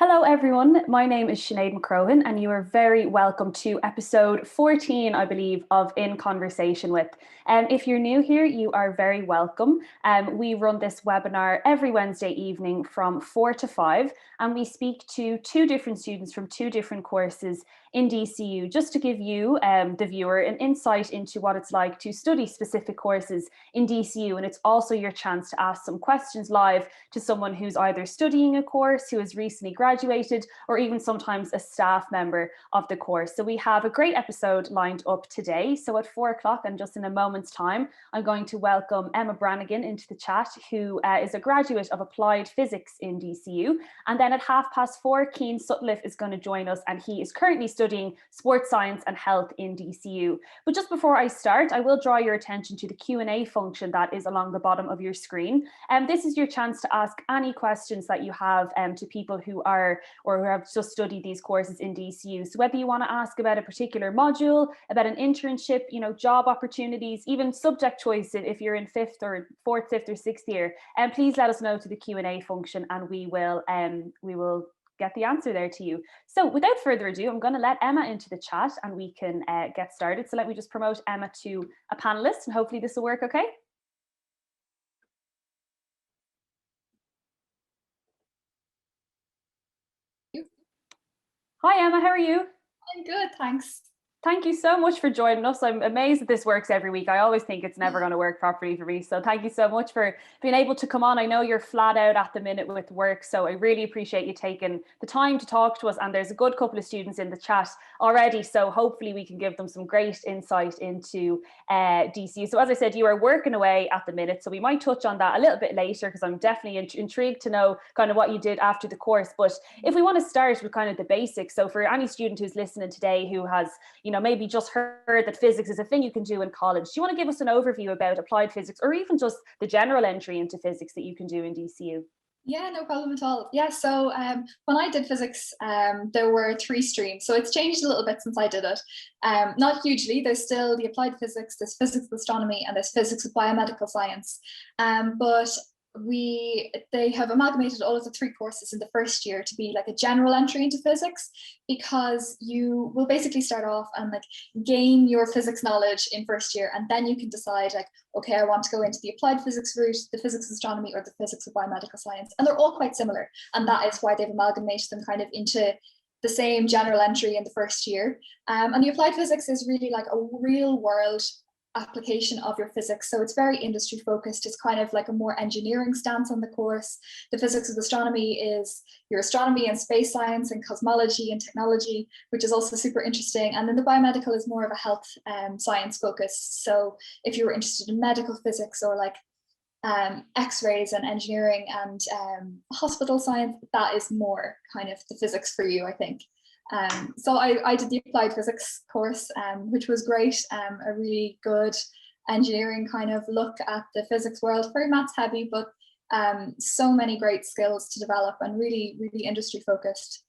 Hello, everyone. My name is Sinead McCrohan, and you are very welcome to episode 14, I believe, of In Conversation With. If you're new here, you are very welcome. We run this webinar every Wednesday evening from 4 to 5, and we speak to two different students from two different courses in DCU, just to give you, the viewer, an insight into what it's like to study specific courses in DCU. And it's also your chance to ask some questions live to someone who's either studying a course, who has recently graduated, or even sometimes a staff member of the course. So we have a great episode lined up today. So at 4 o'clock and just in a moment's time, I'm going to welcome Emma Brannigan into the chat, who is a graduate of applied physics in DCU. And then at 4:30, Cian Sutcliffe is going to join us, and he is currently studying sports science and health in DCU. But just before I start, I will draw your attention to the Q&A function that is along the bottom of your screen. And this is your chance to ask any questions that you have to people who are or who have just studied these courses in DCU. So whether you want to ask about a particular module, about an internship, job opportunities, even subject choice if you're in fifth or sixth year, and please let us know to the Q&A function, and we will get the answer there to you. So without further ado, I'm going to let Emma into the chat and we can get started. So let me just promote Emma to a panelist, and hopefully this will work okay. Hi Emma, how are you? I'm good, thanks. Thank you so much for joining us. I'm amazed that this works every week. I always think it's never going to work properly for me. So thank you so much for being able to come on. I know you're flat out at the minute with work, so I really appreciate you taking the time to talk to us. And there's a good couple of students in the chat already, so hopefully we can give them some great insight into DCU. So as I said, you are working away at the minute, so we might touch on that a little bit later, because I'm definitely intrigued to know kind of what you did after the course. But if we want to start with kind of the basics, so for any student who's listening today who has maybe just heard that physics is a thing you can do in college, do you want to give us an overview about applied physics, or even just the general entry into physics that you can do in DCU? Yeah, no problem at all. Yeah, so when I did physics, there were 3 streams. So it's changed a little bit since I did it. Not hugely. There's still the applied physics, there's physics with astronomy, and there's physics with biomedical science. But they have amalgamated all of the 3 courses in the first year to be like a general entry into physics, because you will basically start off and gain your physics knowledge in first year, and then you can decide okay, I want to go into the applied physics route, the physics of astronomy, or the physics of biomedical science. And they're all quite similar, and that is why they've amalgamated them kind of into the same general entry in the first year. And the applied physics is really like a real world application of your physics, so it's very industry focused. It's kind of like a more engineering stance on the course. The physics of astronomy is your astronomy and space science and cosmology and technology, which is also super interesting. And then the biomedical is more of a health science focus. So if you were interested in medical physics or x-rays and engineering and hospital science, that is more kind of the physics for you, I think. So I did the applied physics course, which was great. A really good engineering kind of look at the physics world, very maths heavy, but so many great skills to develop and really, really industry focused.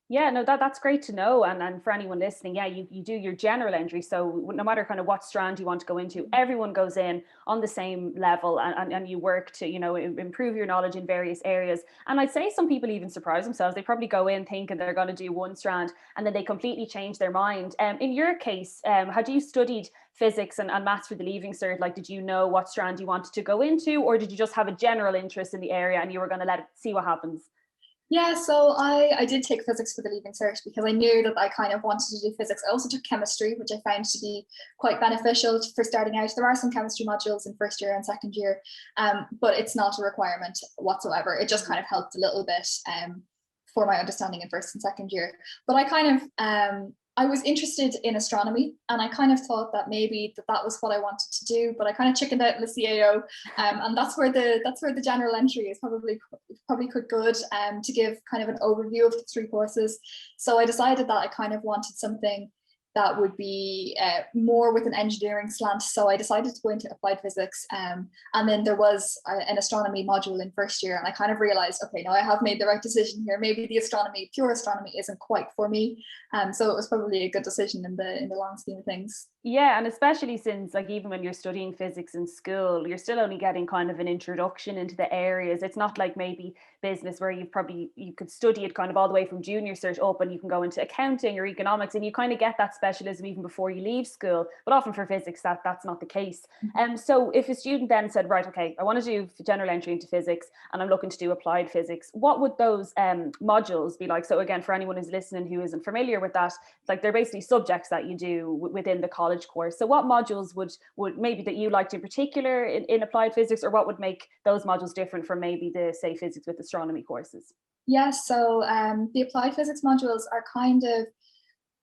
Yeah, no, that's great to know. And for anyone listening, yeah, you do your general entry. So no matter kind of what strand you want to go into, everyone goes in on the same level, and you work to, improve your knowledge in various areas. And I'd say some people even surprise themselves. They probably go in thinking they're going to do one strand, and then they completely change their mind. In your case, had you studied physics and maths for the Leaving Cert? Did you know what strand you wanted to go into, or did you just have a general interest in the area and you were going to see what happens? Yeah, so I did take physics for the Leaving Cert because I knew that I kind of wanted to do physics. I also took chemistry, which I found to be quite beneficial for starting out. There are some chemistry modules in first year and second year, but it's not a requirement whatsoever. It just kind of helped a little bit for my understanding in first and second year. But I was interested in astronomy, and I kind of thought that maybe that was what I wanted to do, but I kind of chickened out in the CAO, and that's where the general entry is probably quite good to give kind of an overview of the 3 courses. So I decided that I kind of wanted something that would be more with an engineering slant. So I decided to go into applied physics. And then there was an astronomy module in first year. And I kind of realized, okay, now I have made the right decision here. Maybe the pure astronomy isn't quite for me. So it was probably a good decision in the long scheme of things. Yeah, and especially since, like, even when you're studying physics in school, you're still only getting kind of an introduction into the areas. It's not like maybe business where you could study it kind of all the way from junior cert up, and you can go into accounting or economics, and you kind of get that specialism even before you leave school. But often for physics, that's not the case. So if a student then said, right, okay, I want to do general entry into physics and I'm looking to do applied physics, what would those modules be like? So again, for anyone who's listening who isn't familiar with that, like, they're basically subjects that you do within the college course. So what modules would maybe that you liked in particular in applied physics, or what would make those modules different from maybe the, say, physics with astronomy courses? Yeah, so the applied physics modules are kind of,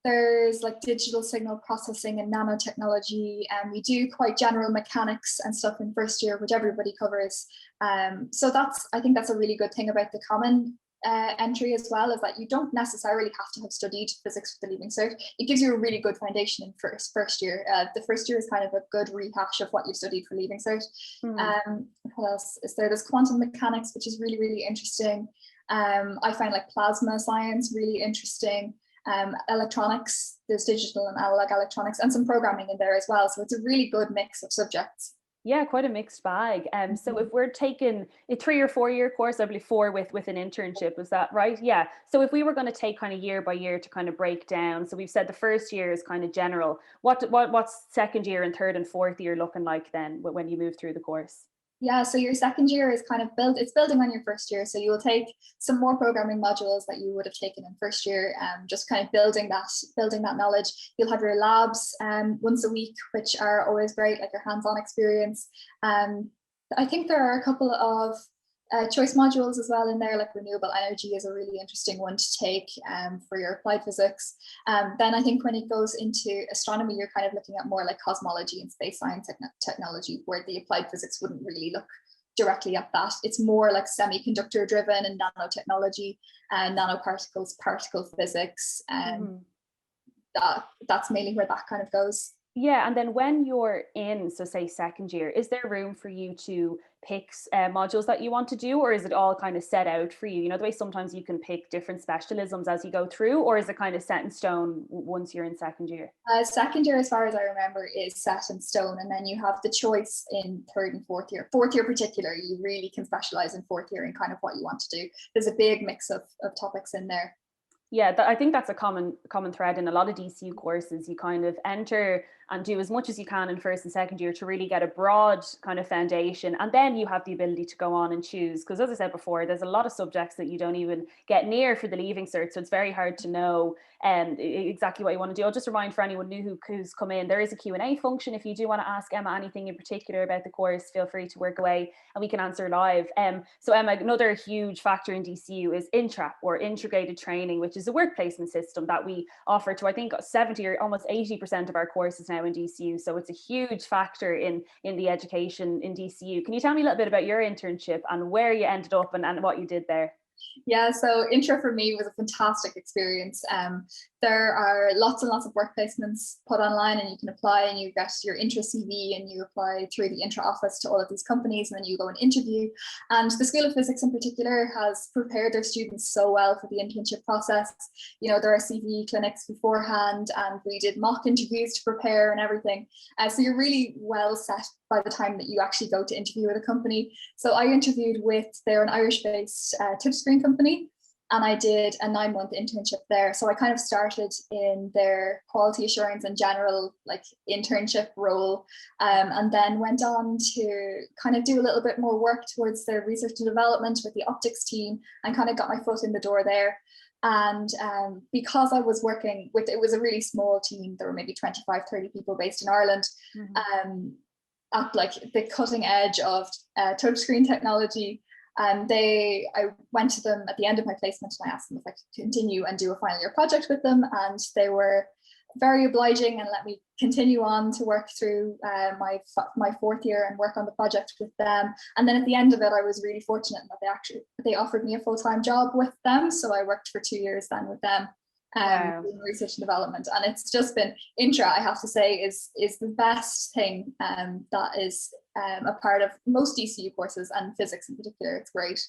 there's like digital signal processing and nanotechnology, and we do quite general mechanics and stuff in first year, which everybody covers. So I think that's a really good thing about the common entry as well, is that you don't necessarily have to have studied physics for the leaving cert. It gives you a really good foundation in first year. The first year is kind of a good rehash of what you studied for leaving cert. What else is there? There's quantum mechanics, which is really, really interesting. I find like plasma science really interesting. Electronics, there's digital and analog electronics, and some programming in there as well. So it's a really good mix of subjects. Yeah, quite a mixed bag. So if we're taking a 3 or 4 year course, I believe 4 with an internship, is that right? Yeah. So if we were going to take kind of year by year to kind of break down, so we've said the first year is kind of general. What's second year and third and fourth year looking like then when you move through the course? Yeah, so your second year is kind of building on your first year. So you will take some more programming modules that you would have taken in first year, just kind of building that knowledge. You'll have your labs once a week, which are always great, like your hands-on experience. I think there are a couple of choice modules as well in there, like renewable energy is a really interesting one to take for your applied physics. Then I think when it goes into astronomy, you're kind of looking at more like cosmology and space science technology, where the applied physics wouldn't really look directly at that. It's more like semiconductor driven and nanotechnology and nanoparticles, particle physics. That's mainly where that kind of goes. Yeah, and then when you're in, so say second year, is there room for you to pick modules that you want to do, or is it all kind of set out for you? You know, the way sometimes you can pick different specialisms as you go through, or is it kind of set in stone once you're in second year? Second year, as far as I remember, is set in stone, and then you have the choice in third and fourth year. Fourth year particular, you really can specialize in fourth year in kind of what you want to do. There's a big mix of topics in there. Yeah, I think that's a common thread in a lot of DCU courses. You kind of enter and do as much as you can in first and second year to really get a broad kind of foundation. And then you have the ability to go on and choose. Because as I said before, there's a lot of subjects that you don't even get near for the leaving cert. So it's very hard to know exactly what you want to do. I'll just remind for anyone new who's come in, there is a Q&A function. If you do want to ask Emma anything in particular about the course, feel free to work away and we can answer live. So Emma, another huge factor in DCU is INTRA, or integrated training, which is a work placement system that we offer to, I think, 70 or almost 80% of our courses now in DCU. So it's a huge factor in the education in DCU. Can you tell me a little bit about your internship and where you ended up and what you did there? Yeah, so intro for me was a fantastic experience. There are lots and lots of work placements put online, and you can apply and you get your intro CV and you apply through the intro office to all of these companies, and then you go and interview. And the School of Physics in particular has prepared their students so well for the internship process. You know, there are CV clinics beforehand, and we did mock interviews to prepare and everything. So you're really well set by the time that you actually go to interview with a company. So I interviewed with, they're an Irish-based touchscreen company, and I did a 9-month internship there. So I kind of started in their quality assurance and general like internship role, and then went on to kind of do a little bit more work towards their research and development with the optics team, and kind of got my foot in the door there. And because I was working with, it was a really small team, there were maybe 25, 30 people based in Ireland, at like the cutting edge of touchscreen technology. And I went to them at the end of my placement and I asked them if I could continue and do a final year project with them. And they were very obliging and let me continue on to work through my fourth year and work on the project with them. And then at the end of it, I was really fortunate that they offered me a full-time job with them. So I worked for 2 years then with them. Wow. in research and development. And it's just been Intra, I have to say, is the best thing that is a part of most DCU courses, and physics in particular. It's great.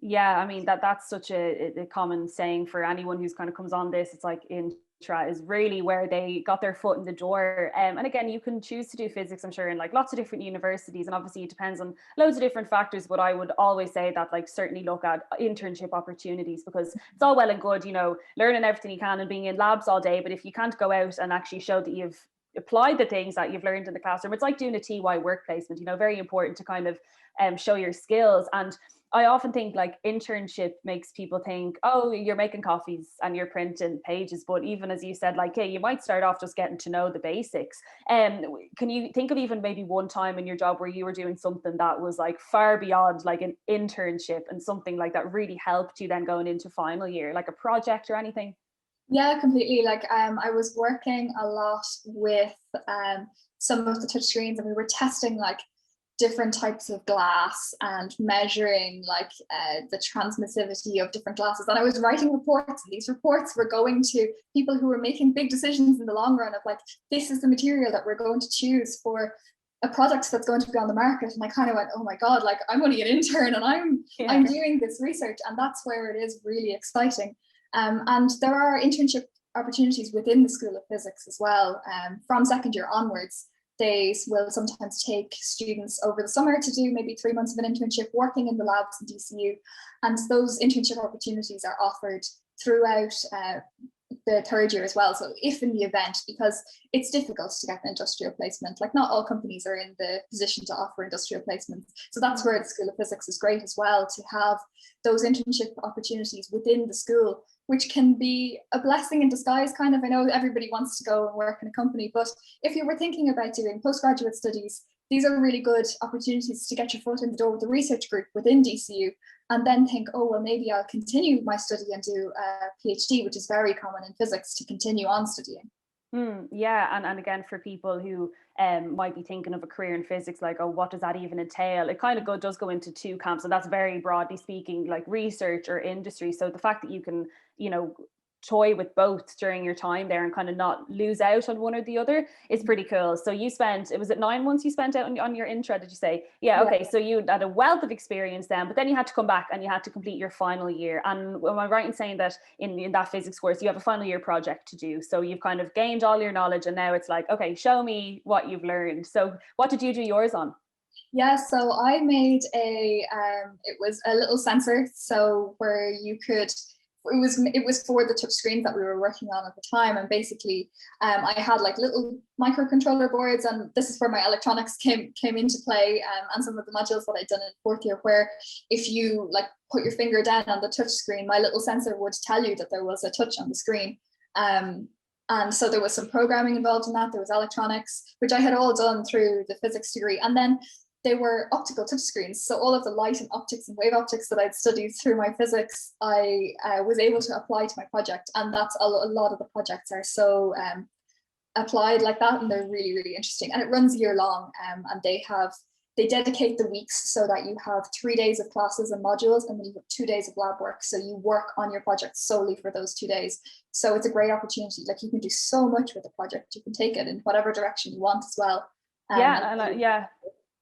Yeah, I mean that's such a common saying for anyone who's kind of comes on this. It's like intra is really where they got their foot in the door. And again, you can choose to do physics, I'm sure, in like lots of different universities, and obviously it depends on loads of different factors. But I would always say that like certainly look at internship opportunities, because it's all well and good, you know, learning everything you can and being in labs all day, but if you can't go out and actually show that you've applied the things that you've learned in the classroom, it's like doing a TY work placement. You know, very important to kind of show your skills. And I often think like internship makes people think, oh, you're making coffees and you're printing pages. But even as you said, like, hey, you might start off just getting to know the basics. Can you think of even maybe one time in your job where you were doing something that was like far beyond like an internship, and something like that really helped you then going into final year, like a project or anything? Yeah, completely. Like I was working a lot with some of the touch screens, and we were testing like different types of glass and measuring like the transmissivity of different glasses. And I was writing reports, and these reports were going to people who were making big decisions in the long run of like, this is the material that we're going to choose for a product that's going to be on the market. And I kind of went, oh my God, like I'm only an intern and I'm doing this research. And that's where it is really exciting. And there are internship opportunities within the School of Physics as well. From second year onwards, they will sometimes take students over the summer to do maybe 3 months of an internship working in the labs in DCU. And those internship opportunities are offered throughout the third year as well. So if in the event, because it's difficult to get an industrial placement, like not all companies are in the position to offer industrial placements. So that's where the School of Physics is great as well, to have those internship opportunities within the school, which can be a blessing in disguise, kind of. I know everybody wants to go and work in a company, but if you were thinking about doing postgraduate studies, these are really good opportunities to get your foot in the door with the research group within DCU, and then think, oh, well, maybe I'll continue my study and do a PhD, which is very common in physics, to continue on studying. Yeah, and again, for people who might be thinking of a career in physics, like, oh, what does that even entail? It kind of does go into two camps, and that's very broadly speaking, like research or industry. So the fact that you can, you know, toy with both during your time there and kind of not lose out on one or the other is pretty cool. So you spent, it was it 9 months you spent out on your intro, did you say? Yeah, okay. Yeah. So you had a wealth of experience then, but then you had to come back and you had to complete your final year. And am I right in saying that in that physics course, you have a final year project to do? So you've kind of gained all your knowledge, and now it's like, okay, show me what you've learned. So what did you do yours on? Yeah, so I made it was a little sensor, so where you could, it was for the touch screens that we were working on at the time. And basically I had like little microcontroller boards, and this is where my electronics came into play, and some of the modules that I'd done in fourth year, where if you like put your finger down on the touch screen, my little sensor would tell you that there was a touch on the screen. And so there was some programming involved in that. There was electronics, which I had all done through the physics degree. And then they were optical touchscreens. So all of the light and optics and wave optics that I'd studied through my physics, I was able to apply to my project. And that's a lot of the projects are so applied like that, and they're really, really interesting. And it runs year long, and they dedicate the weeks so that you have 3 days of classes and modules, and then you have 2 days of lab work. So you work on your project solely for those 2 days. So it's a great opportunity. Like you can do so much with the project. You can take it in whatever direction you want as well. Yeah.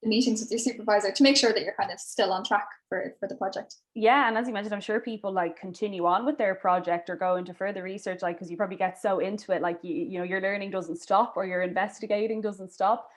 Meetings with your supervisor to make sure that you're kind of still on track for the project. Yeah, and as you mentioned, I'm sure people like continue on with their project or go into further research, like because you probably get so into it, like you know your learning doesn't stop or your investigating doesn't stop,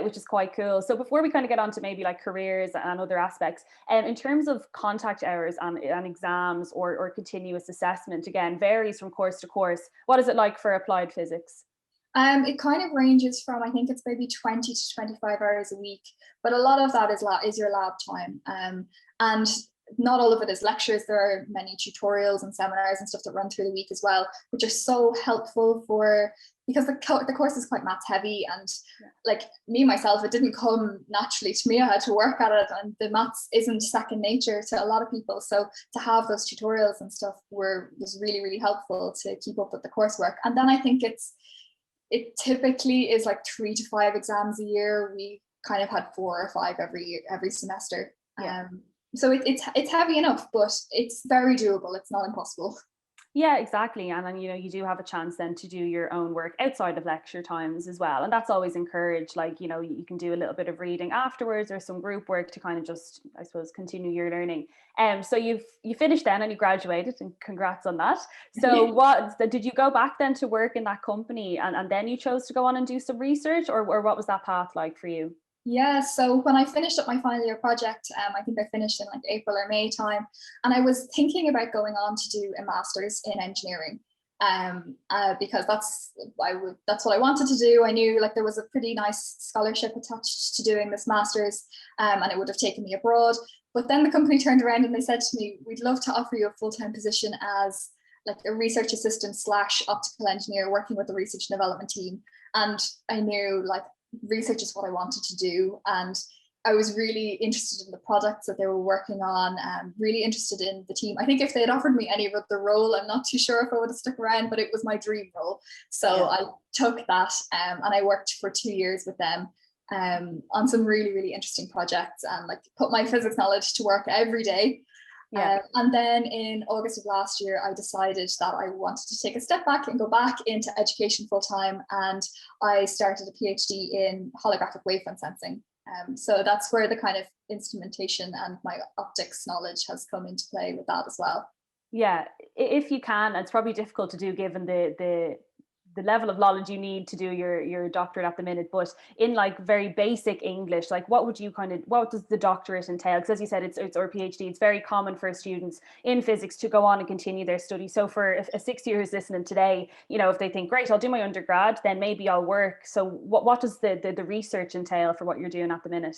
which is quite cool. So before we kind of get on to maybe like careers and other aspects, in terms of contact hours and exams or continuous assessment, again varies from course to course. What is it like for applied physics? It kind of ranges from, I think it's maybe 20 to 25 hours a week, but a lot of that is your lab time. And not all of it is lectures. There are many tutorials and seminars and stuff that run through the week as well, which are so helpful because the course is quite maths heavy, and like me myself, it didn't come naturally to me. I had to work at it, and the maths isn't second nature to a lot of people. So to have those tutorials and stuff was really, really helpful to keep up with the coursework. And then I think it typically is like 3 to 5 exams a year. We kind of had 4 or 5 every semester. Yeah. So it's heavy enough, but it's very doable. It's not impossible. Yeah, exactly. And then, you do have a chance then to do your own work outside of lecture times as well. And that's always encouraged. Like, you can do a little bit of reading afterwards or some group work to kind of just, I suppose, continue your learning. So you finished then and you graduated, and congrats on that. So did you go back then to work in that company, and then you chose to go on and do some research, or what was that path like for you? Yeah, so when I finished up my final year project, I think I finished in like April or May time, and I was thinking about going on to do a master's in engineering, because that's what I wanted to do. I knew like there was a pretty nice scholarship attached to doing this master's, and it would have taken me abroad. But then the company turned around and they said to me, "We'd love to offer you a full-time position as like a research assistant slash optical engineer working with the research and development team." And I knew like research is what I wanted to do, and I was really interested in the products that they were working on, and really interested in the team. I think if they had offered me any other role, I'm not too sure if I would have stuck around, but it was my dream role. So yeah. I took that, and I worked for 2 years with them on some really, really interesting projects, and like put my physics knowledge to work every day. Yeah. And then in August of last year, I decided that I wanted to take a step back and go back into education full time. And I started a PhD in holographic wavefront sensing. So that's where the kind of instrumentation and my optics knowledge has come into play with that as well. Yeah, if you can, it's probably difficult to do given the level of knowledge you need to do your doctorate at the minute, but in like very basic English, like what does the doctorate entail? Because as you said, it's or PhD, it's very common for students in physics to go on and continue their study. So for a 6-year who's listening today, if they think, great, I'll do my undergrad, then maybe I'll work. So what does the research entail for what you're doing at the minute?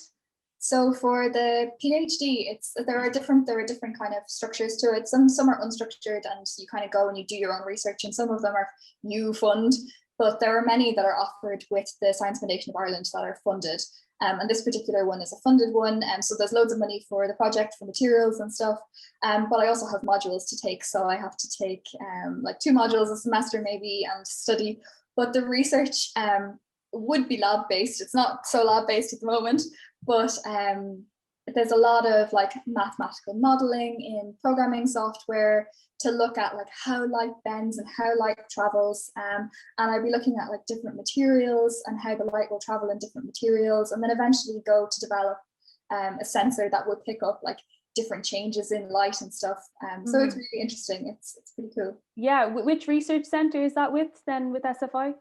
So for the PhD, there are different kind of structures to it. Some are unstructured, and you kind of go and you do your own research, and some of them are you fund, but there are many that are offered with the Science Foundation of Ireland that are funded. And this particular one is a funded one, and so there's loads of money for the project, for materials and stuff. But I also have modules to take, so I have to take like 2 modules a semester maybe and study. But the research would be lab based. It's not so lab based at the moment, but there's a lot of like mathematical modeling in programming software to look at like how light bends and how light travels, and I'd be looking at like different materials and how the light will travel in different materials, and then eventually go to develop a sensor that would pick up like different changes in light and stuff. So it's really interesting. It's pretty cool. Yeah, which research center is that with then with SFI?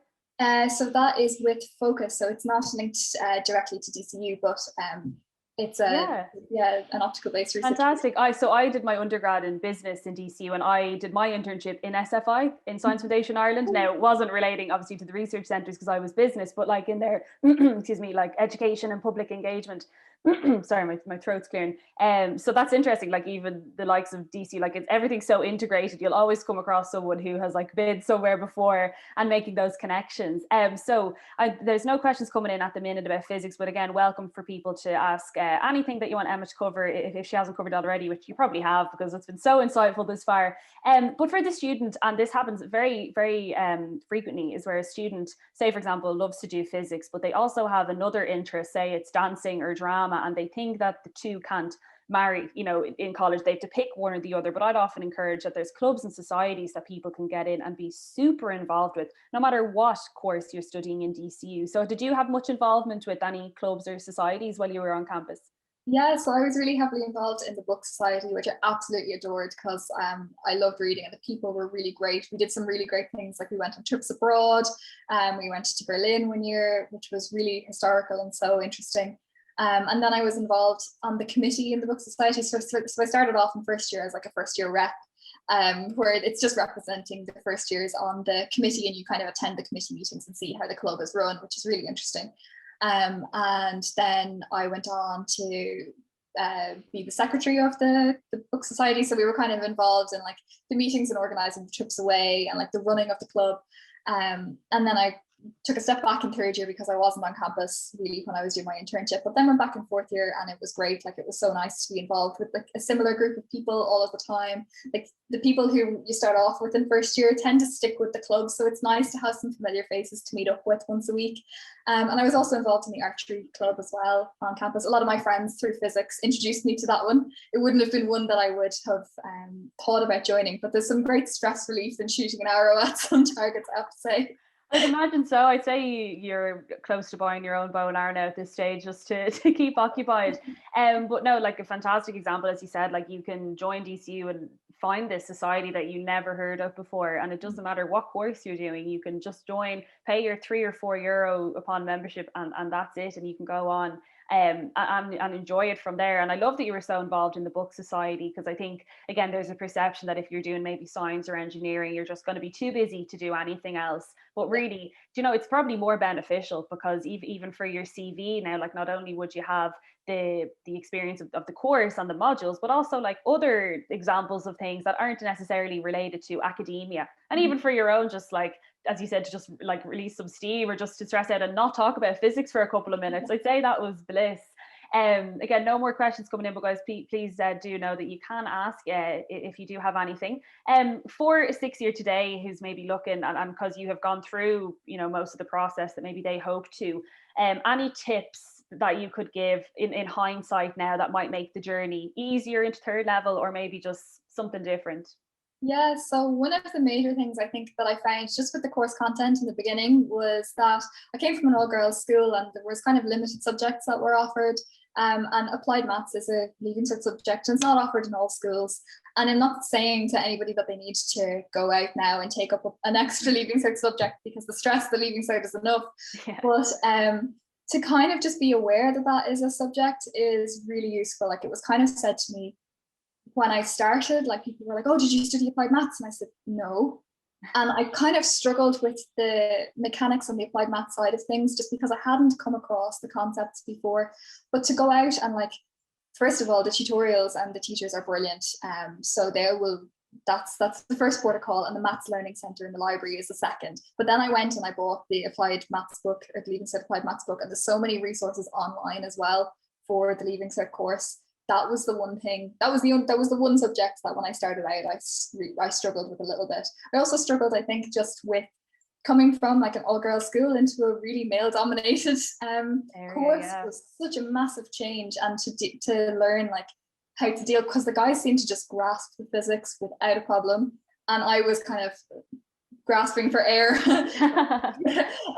So that is with Focus, so it's not linked directly to DCU, but it's an optical based research. Fantastic. I did my undergrad in business in DCU, and I did my internship in SFI, in Science Foundation Ireland. Now, it wasn't relating obviously to the research centres because I was business, but like in their excuse me, like education and public engagement. Sorry, my throat's clearing. So that's interesting. Like even the likes of DC, like everything's so integrated. You'll always come across someone who has like been somewhere before and making those connections. There's no questions coming in at the minute about physics, but again, welcome for people to ask anything that you want Emma to cover if she hasn't covered already, which you probably have because it's been so insightful this far. But for the student, and this happens very, very frequently, is where a student, say for example, loves to do physics, but they also have another interest, say it's dancing or drama, and they think that the two can't marry. In college they have to pick one or the other, but I'd often encourage that there's clubs and societies that people can get in and be super involved with, no matter what course you're studying in DCU. So did you have much involvement with any clubs or societies while you were on campus? Yeah, so I was really heavily involved in the book society, which I absolutely adored because I loved reading and the people were really great. We did some really great things, like we went on trips abroad, we went to Berlin one year, which was really historical and so interesting. And then I was involved on the committee in the book society. So I started off in first year as like a first year rep, where it's just representing the first years on the committee, and you kind of attend the committee meetings and see how the club is run, which is really interesting. And then I went on to be the secretary of the book society. So we were kind of involved in like the meetings and organizing the trips away and like the running of the club. And then I took a step back in third year because I wasn't on campus really when I was doing my internship, but then went back in fourth year and it was great. Like, it was so nice to be involved with like a similar group of people all of the time. Like, the people who you start off with in first year tend to stick with the club, so it's nice to have some familiar faces to meet up with once a week. And I was also involved in the archery club as well on campus. A lot of my friends through physics introduced me to that one. It wouldn't have been one that I would have thought about joining, but there's some great stress relief in shooting an arrow at some targets, I have to say. I'd imagine so. I'd say you're close to buying your own bow and arrow now at this stage, just to keep occupied. But no, like a fantastic example, as you said, like you can join DCU and find this society that you never heard of before. And it doesn't matter what course you're doing, you can just join, pay your €3 or €4 upon membership, and that's it. And you can go on and enjoy it from there. And I love that you were so involved in the book society, because I think, again, there's a perception that if you're doing maybe science or engineering, you're just going to be too busy to do anything else. But really, it's probably more beneficial, because even for your CV now, like, not only would you have the experience of the course and the modules, but also like other examples of things that aren't necessarily related to academia. And even for your own, just like, as you said, to just like release some steam, or just to stress out and not talk about physics for a couple of minutes. I'd say that was bliss. Again, no more questions coming in, but guys, please do know that you can ask if you do have anything. For a sixth year today who's maybe looking, and because you have gone through, most of the process that maybe they hope to, any tips that you could give in hindsight now that might make the journey easier into third level, or maybe just something different? Yeah, so one of the major things I think that I found just with the course content in the beginning was that I came from an all-girls school and there was kind of limited subjects that were offered. And applied maths is a leaving cert subject, and it's not offered in all schools. And I'm not saying to anybody that they need to go out now and take up an extra leaving cert subject, because the stress of the leaving cert is enough. Yeah. But to kind of just be aware that that is a subject is really useful. Like, it was kind of said to me when I started, like, people were like, "Oh, did you study applied maths?" And I said, "No." And I kind of struggled with the mechanics on the applied math side of things, just because I hadn't come across the concepts before. But to go out and, like, first of all, the tutorials and the teachers are brilliant. So that's the first port of call, and the Maths Learning Centre in the library is the second. But then I went and I bought the applied maths book, or the Leaving Cert applied maths book, and there's so many resources online as well for the Leaving Cert course. That was the one thing, that was the one subject that when I started out, I struggled with a little bit. I also struggled, I think, just with coming from like an all-girls school into a really male-dominated course. Yeah. Was such a massive change, and to learn like how to deal, because the guys seemed to just grasp the physics without a problem, and I was kind of grasping for air a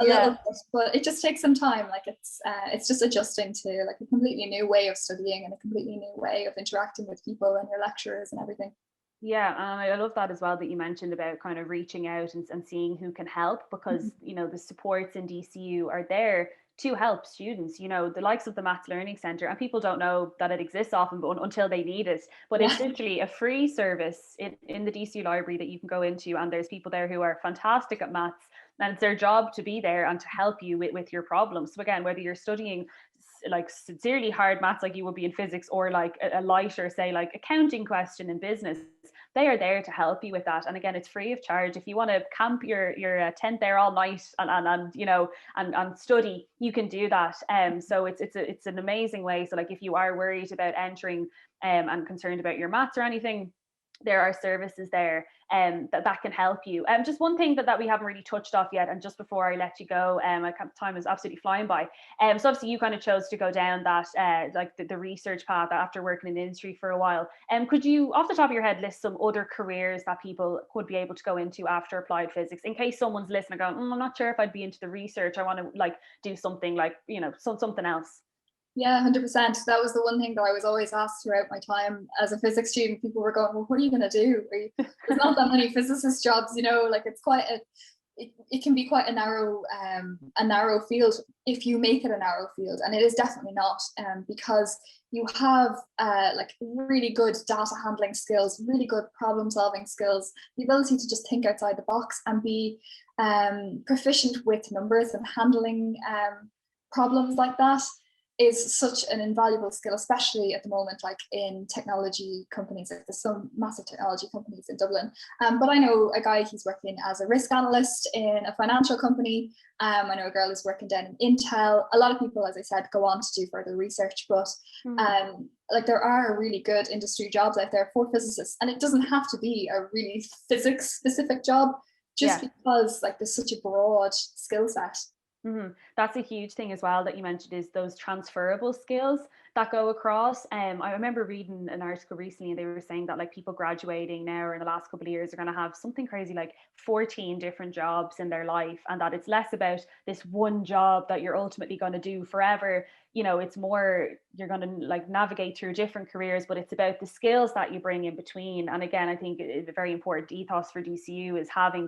little bit, but it just takes some time. Like, it's just adjusting to like a completely new way of studying and a completely new way of interacting with people and your lecturers and everything. Yeah, and I love that as well, that you mentioned about kind of reaching out and seeing who can help, because the supports in DCU are there to help students, the likes of the Maths Learning Centre, and people don't know that it exists often until they need it. But it's literally a free service in the DCU library that you can go into, and there's people there who are fantastic at maths, and it's their job to be there and to help you with your problems. So again, whether you're studying like sincerely hard maths like you would be in physics, or like a lighter, say, like accounting question in business, they are there to help you with that. And again, it's free of charge. If you want to camp your tent there all night and study, you can do that. So it's an amazing way. So like, if you are worried about entering and concerned about your maths or anything, there are services there that can help you. Just one thing that we haven't really touched off yet, and just before I let you go, time is absolutely flying by. So obviously you kind of chose to go down that like the research path after working in the industry for a while. Could you, off the top of your head, list some other careers that people could be able to go into after applied physics, in case someone's listening going, I'm not sure if I'd be into the research, I want to like do something like something else? Yeah, 100%. That was the one thing that I was always asked throughout my time as a physics student. People were going, "Well, what are you going to do? There's not that many physicist jobs, like it's quite it can be quite a narrow field if you make it a narrow field." And it is definitely not, because you have like really good data handling skills, really good problem solving skills, the ability to just think outside the box and be proficient with numbers and handling problems like that. is such an invaluable skill, especially at the moment, like in technology companies. Like there's some massive technology companies in Dublin. But I know a guy, he's working as a risk analyst in a financial company. I know a girl who's working down in Intel. A lot of people, as I said, go on to do further research, but like there are really good industry jobs out there for physicists, and it doesn't have to be a really physics specific job, just because like there's such a broad skill set. That's a huge thing as well that you mentioned, is those transferable skills that go across. I remember reading an article recently, and they were saying that like people graduating now or in the last couple of years are going to have something crazy like 14 different jobs in their life, and that it's less about this one job that you're ultimately going to do forever. You know, it's more you're going to like navigate through different careers, but it's about the skills that you bring in between. And again, I think a very important ethos for DCU is having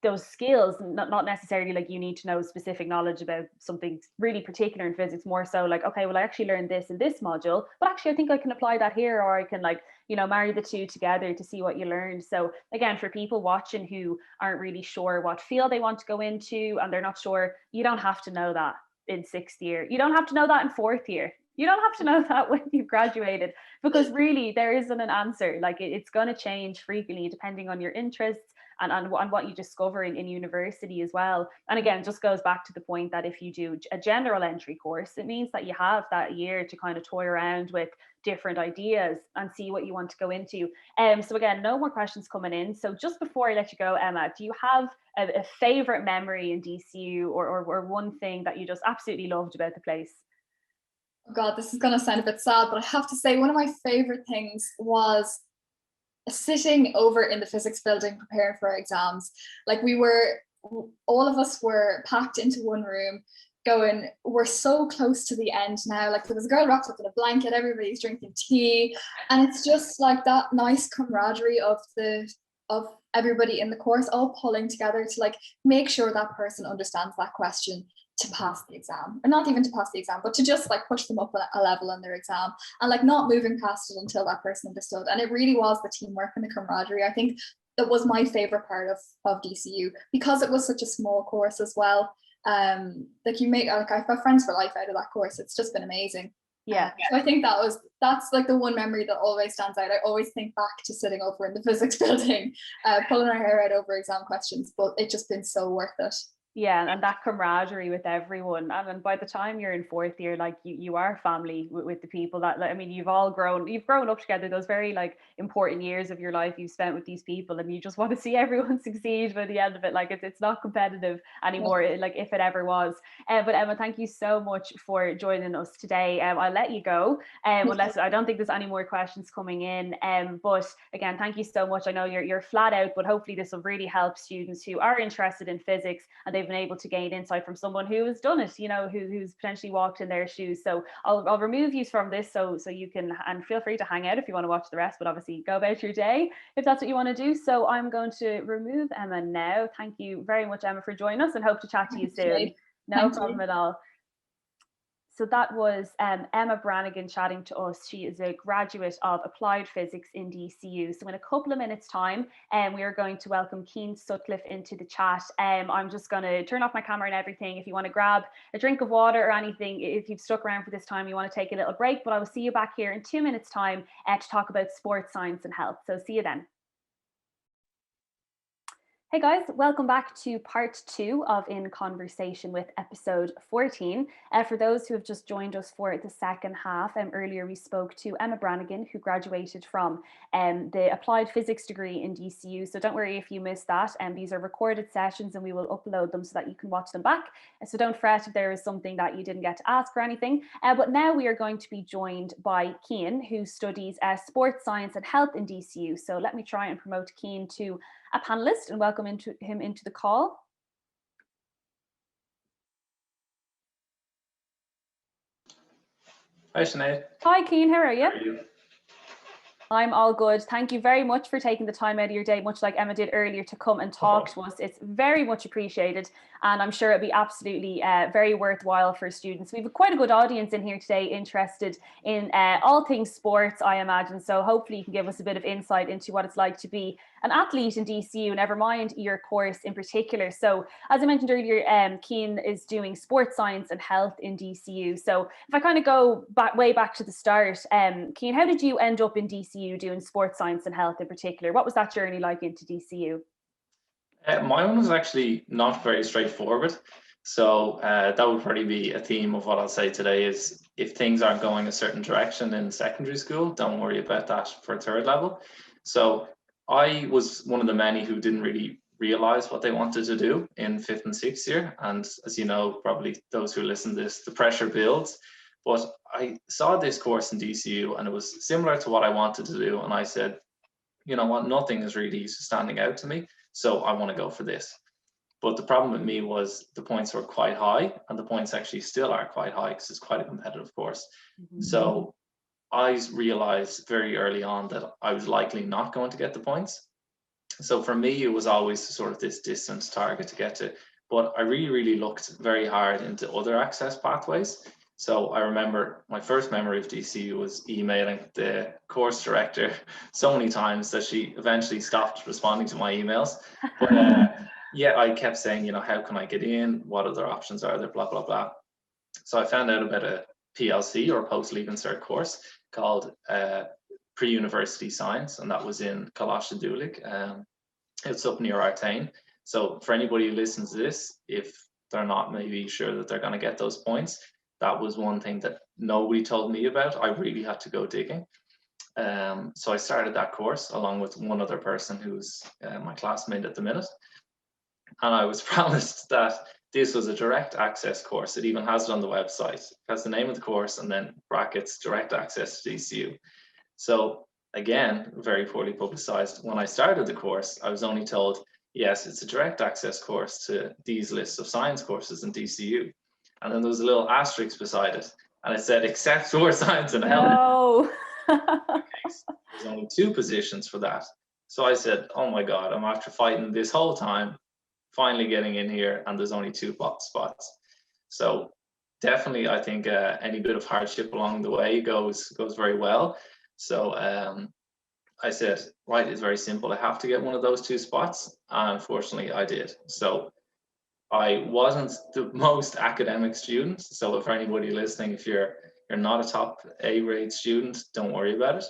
those skills, not necessarily like you need to know specific knowledge about something really particular in physics, more so like, okay, well, I actually learned this in this module, but actually I think I can apply that here, or I can like, you know, marry the two together to see what you learned. So again, for people watching who aren't really sure what field they want to go into, and they're not sure, you don't have to know that in sixth year. You don't have to know that in fourth year. You don't have to know that when you've graduated, because really there isn't an answer. Like it's going to change frequently depending on your interests and what you discover in university as well. And again, just goes back to the point that if you do a general entry course, it means that you have that year to kind of toy around with different ideas and see what you want to go into. So again, no more questions coming in. So just before I let you go, Emma, do you have a favorite memory in DCU, or one thing that you just absolutely loved about the place? Oh God, this is going to sound a bit sad, but I have to say one of my favorite things was sitting over in the physics building preparing for our exams. Like all of us were packed into one room going, we're so close to the end now. Like there was a girl wrapped up in a blanket, everybody's drinking tea, and it's just like that nice camaraderie of everybody in the course all pulling together to like make sure that person understands that question to pass the exam, or not even to pass the exam, but to just like push them up a level in their exam, and like not moving past it until that person understood. And it really was the teamwork and the camaraderie. I think that was my favorite part of DCU, because it was such a small course as well. Like I've got friends for life out of that course. It's just been amazing. So I think that's like the one memory that always stands out. I always think back to sitting over in the physics building, pulling our hair out over exam questions, but it's just been so worth it. Yeah, and that camaraderie with everyone. And by the time you're in fourth year, like you are family with the people that, like, I mean, you've grown up together. Those very like important years of your life you've spent with these people, and you just want to see everyone succeed by the end of it. Like it's not competitive anymore, like if it ever was. But Emma, thank you so much for joining us today. I'll let you go, unless I don't think there's any more questions coming in. But again, thank you so much. I know you're flat out, but hopefully this will really help students who are interested in physics and they've been able to gain insight from someone who has done it, you know, who's potentially walked in their shoes. So I'll remove you from this so you can, and feel free to hang out if you want to watch the rest, but obviously go about your day if that's what you want to do. So I'm going to remove Emma now. Thank you very much, Emma, for joining us, and hope to chat to you soon. No problem at all. So that was Emma Brannigan chatting to us. She is a graduate of Applied Physics in DCU. So in a couple of minutes' time, we are going to welcome Cian Sutcliffe into the chat. I'm just going to turn off my camera and everything. If you want to grab a drink of water or anything, if you've stuck around for this time, you want to take a little break. But I will see you back here in 2 minutes' time to talk about sports science and health. So see you then. Hey guys, welcome back to part 2 of In Conversation with episode 14. For those who have just joined us for the second half, earlier we spoke to Emma Brannigan, who graduated from the Applied Physics degree in DCU. So don't worry if you missed that. These are recorded sessions and we will upload them so that you can watch them back. So don't fret if there is something that you didn't get to ask or anything. But now we are going to be joined by Cian, who studies sports science and health in DCU. So let me try and promote Cian to a panelist and welcome him into the call. Hi, Sinead. Hi, Cian. How are you? I'm all good. Thank you very much for taking the time out of your day, much like Emma did earlier, to come and talk to us. It's very much appreciated. and I'm sure it'd be absolutely very worthwhile for students. We've quite a good audience in here today interested in all things sports, I imagine. So hopefully you can give us a bit of insight into what it's like to be an athlete in DCU, never mind your course in particular. So as I mentioned earlier, Cian is doing sports science and health in DCU. So if I kind of go way back to the start, Cian, how did you end up in DCU doing sports science and health in particular? What was that journey like into DCU? My one was actually not very straightforward. So that would probably be a theme of what I'll say today is if things aren't going a certain direction in secondary school, don't worry about that for third level. So I was one of the many who didn't really realize what they wanted to do in fifth and sixth year. And as you know, probably those who listen to this, the pressure builds. But I saw this course in DCU and it was similar to what I wanted to do. And I said, you know what, nothing is really standing out to me. So I want to go for this. But the problem with me was the points were quite high, and the points actually still are quite high because it's quite a competitive course. Mm-hmm. So I realized very early on that I was likely not going to get the points. So for me, it was always sort of this distant target to get to. But I really, really looked very hard into other access pathways. So I remember my first memory of DCU was emailing the course director so many times that she eventually stopped responding to my emails. But yeah, I kept saying, you know, how can I get in? What other options are there? Blah, blah, blah. So I found out about a PLC or post-leaving cert course called Pre-University Science, and that was in Coláiste. It's up near Artane. So for anybody who listens to this, if they're not maybe sure that they're going to get those points, that was one thing that nobody told me about. I really had to go digging. So I started that course along with one other person who's my classmate at the minute. And I was promised that this was a direct access course. It even has it on the website. It has the name of the course and then brackets direct access to DCU. So again, very poorly publicized. When I started the course, I was only told, yes, it's a direct access course to these lists of science courses in DCU. And then there was a little asterisk beside it. And it said, except for science and health. No. There's only 2 positions for that. So I said, oh my God, I'm after fighting this whole time, finally getting in here, and there's only 2 spots. So definitely, I think any bit of hardship along the way goes very well. So I said, right, it's very simple. I have to get one of those 2 spots. And unfortunately, I did. So I wasn't the most academic student. So if anybody listening, if you're not a top A grade student, don't worry about it.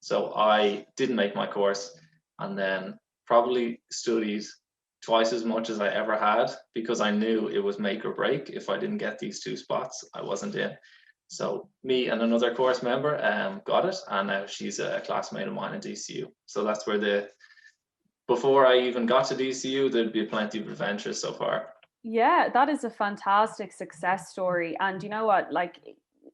So I didn't make my course, and then probably studied twice as much as I ever had because I knew it was make or break. If I didn't get these 2 spots, I wasn't in. So me and another course member got it, and now she's a classmate of mine in DCU. So that's where before I even got to DCU, there'd be plenty of adventures so far. Yeah, that is a fantastic success story. And you know what, like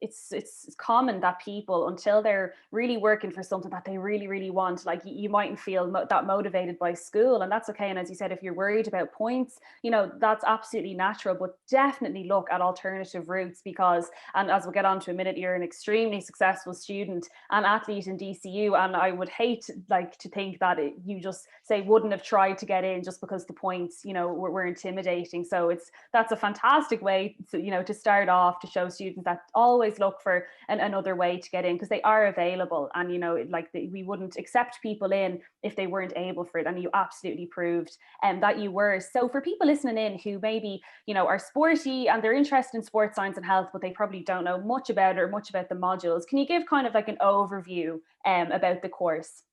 it's common that people, until they're really working for something that they really, really want, like you mightn't feel that motivated by school, and that's okay. And as you said, if you're worried about points, you know, that's absolutely natural, but definitely look at alternative routes because, and as we'll get on to a minute, you're an extremely successful student and athlete in DCU. And I would hate like to think that you just say wouldn't have tried to get in just because the points, you know, were intimidating. So that's a fantastic way to, you know, to start off, to show students that always look for another way to get in because they are available. And you know, like we wouldn't accept people in if they weren't able for it, and you absolutely proved that you were. So for people listening in who maybe, you know, are sporty and they're interested in sports science and health, but they probably don't know much about it or much about the modules, can you give kind of like an overview about the course?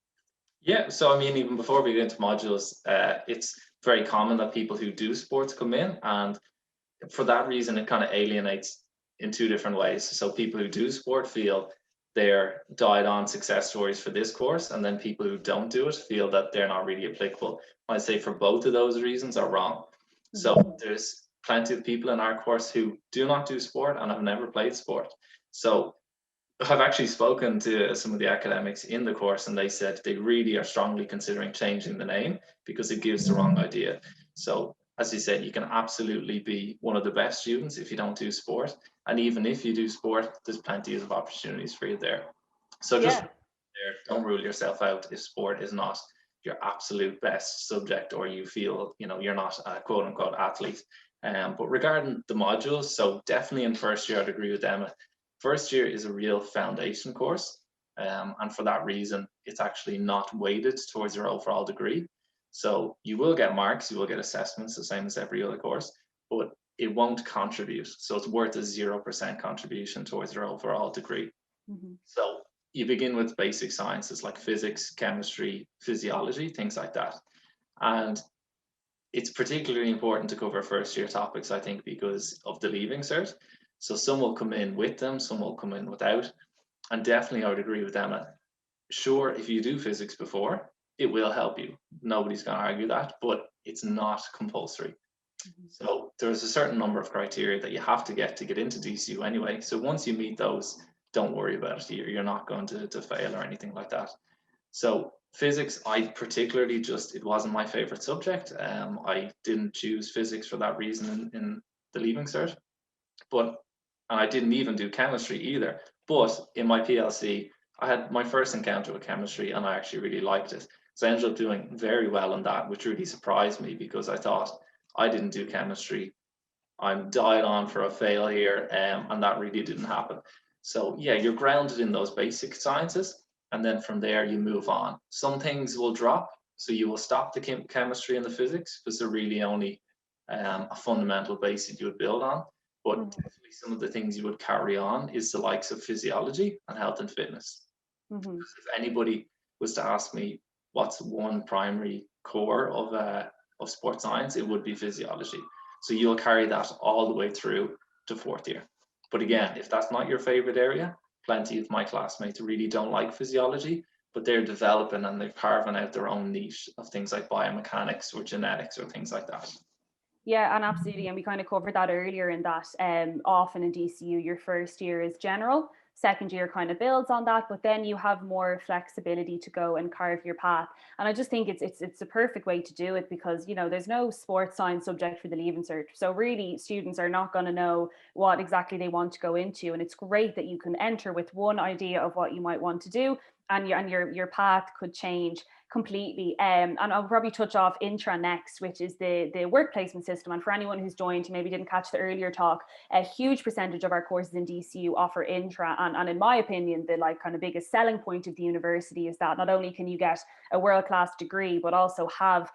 Yeah, so I mean, even before we get into modules, it's very common that people who do sports come in, and for that reason it kind of alienates in 2 different ways. So people who do sport feel they're died on success stories for this course, and then people who don't do it feel that they're not really applicable. I'd say for both of those reasons are wrong. Mm-hmm. So there's plenty of people in our course who do not do sport and have never played sport. So I've actually spoken to some of the academics in the course, and they said they really are strongly considering changing the name because it gives the wrong idea. So as you said, you can absolutely be one of the best students if you don't do sport. And even if you do sport, there's plenty of opportunities for you there. So just don't rule yourself out if sport is not your absolute best subject, or you feel, you know, you're not a quote unquote athlete. But regarding the modules, so definitely in first year, I'd agree with Emma. First year is a real foundation course. And for that reason, it's actually not weighted towards your overall degree. So you will get marks, you will get assessments, the same as every other course, but it won't contribute. So it's worth a 0% contribution towards your overall degree. Mm-hmm. So you begin with basic sciences like physics, chemistry, physiology, things like that. And it's particularly important to cover first year topics, I think, because of the leaving cert. So some will come in with them, some will come in without. And definitely I would agree with Emma. Sure, if you do physics before, it will help you. Nobody's going to argue that, but it's not compulsory. So there's a certain number of criteria that you have to get into DCU anyway. So once you meet those, don't worry about it. You're not going to fail or anything like that. So physics, I particularly it wasn't my favorite subject. I didn't choose physics for that reason in the leaving cert, and I didn't even do chemistry either. But in my PLC, I had my first encounter with chemistry and I actually really liked it. So I ended up doing very well on that, which really surprised me because I thought I didn't do chemistry. I'm dialed on for a fail here, and that really didn't happen. So yeah, you're grounded in those basic sciences, and then from there you move on. Some things will drop, so you will stop the chemistry and the physics because they're really only a fundamental base that you would build on. But definitely some of the things you would carry on is the likes of physiology and health and fitness. If anybody was to ask me what's one primary core of sports science, it would be physiology. So you'll carry that all the way through to fourth year. But again, if that's not your favorite area, plenty of my classmates really don't like physiology, but they're developing and they're carving out their own niche of things like biomechanics or genetics or things like that. Yeah, and absolutely. And we kind of covered that earlier in that often in DCU, your first year is general, second year kind of builds on that, but then you have more flexibility to go and carve your path. And I just think it's a perfect way to do it because, you know, there's no sports science subject for the Leaving Cert. So really students are not going to know what exactly they want to go into. And it's great that you can enter with one idea of what you might want to do and your path could change completely. And I'll probably touch off Intra next, which is the work placement system. And for anyone who's joined who maybe didn't catch the earlier talk, a huge percentage of our courses in DCU offer Intra. And in my opinion, the like kind of biggest selling point of the university is that not only can you get a world-class degree, but also have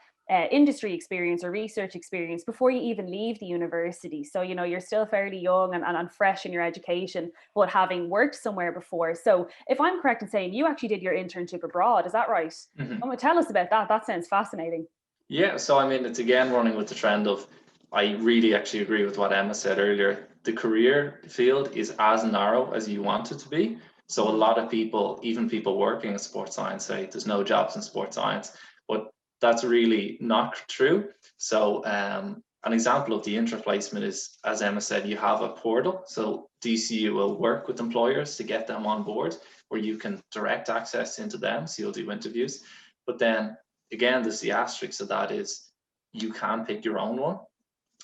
industry experience or research experience before you even leave the university. So, you know, you're still fairly young and fresh in your education, but having worked somewhere before. So if I'm correct in saying you actually did your internship abroad, is that right? Tell us about that. That sounds fascinating. Yeah, so I mean, it's again running with the trend of, I really actually agree with what Emma said earlier. The career field is as narrow as you want it to be. So a lot of people, even people working in sports science, say there's no jobs in sports science, but that's really not true. So an example of the Intra placement is, as Emma said, you have a portal. So DCU will work with employers to get them on board where you can direct access into them. So you'll do interviews. But then again, there's the asterisk of that is you can pick your own one.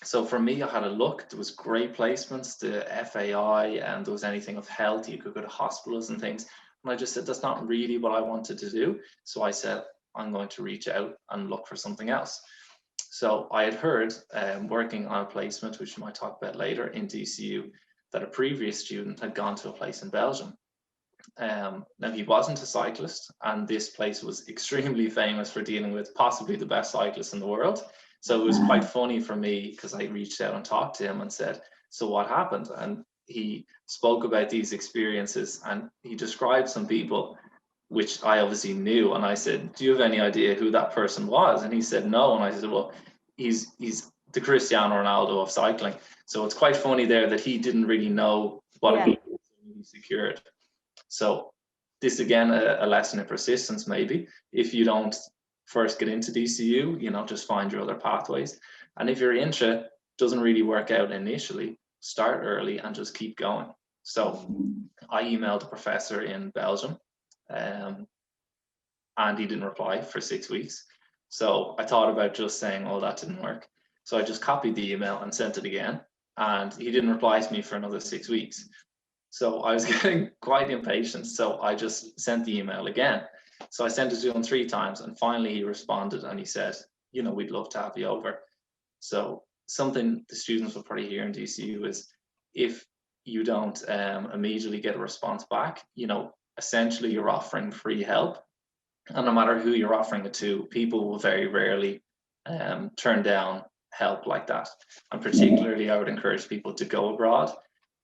So for me, I had a look, there was great placements, the FAI, and there was anything of health, you could go to hospitals and things. And I just said, that's not really what I wanted to do. So I said, I'm going to reach out and look for something else. So I had heard, working on a placement, which we might talk about later in DCU, that a previous student had gone to a place in Belgium. Now he wasn't a cyclist, and this place was extremely famous for dealing with possibly the best cyclists in the world. So it was quite funny for me because I reached out and talked to him and said, so what happened? And he spoke about these experiences and he described some people which I obviously knew. And I said, do you have any idea who that person was? And he said, no. And I said, well, he's the Cristiano Ronaldo of cycling. So it's quite funny there that he didn't really know what he secured. So this again, a lesson in persistence, maybe. If you don't first get into DCU, you know, just find your other pathways. And if your Intra doesn't really work out initially, start early and just keep going. So I emailed a professor in Belgium, and he didn't reply for 6 weeks. So I thought about just saying, oh, that didn't work. So I just copied the email and sent it again. And he didn't reply to me for another 6 weeks. So I was getting quite impatient. So I just sent the email again. So I sent it to him 3 times. And finally he responded and he said, you know, we'd love to have you over. So something the students will probably hear in DCU is if you don't immediately get a response back, you know, essentially you're offering free help. And no matter who you're offering it to, people will very rarely turn down help like that. And particularly, I would encourage people to go abroad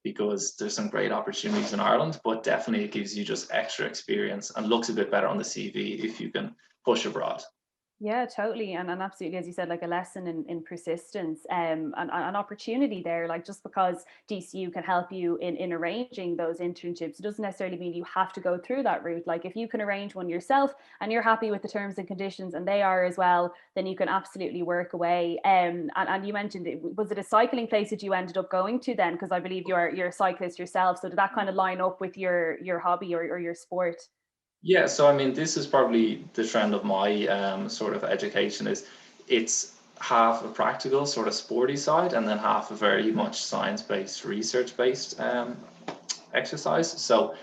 because there's some great opportunities in Ireland, but definitely it gives you just extra experience and looks a bit better on the CV if you can push abroad. Yeah, totally. And absolutely, as you said, like a lesson in persistence, and an opportunity there, like just because DCU can help you in arranging those internships, it doesn't necessarily mean you have to go through that route. Like if you can arrange one yourself and you're happy with the terms and conditions and they are as well, then you can absolutely work away. And you mentioned, was it a cycling place that you ended up going to then? Because I believe you're a cyclist yourself. So did that kind of line up with your hobby or your sport? Yeah, so I mean, this is probably the trend of my sort of education is it's half a practical sort of sporty side and then half a very much science-based, research-based exercise. So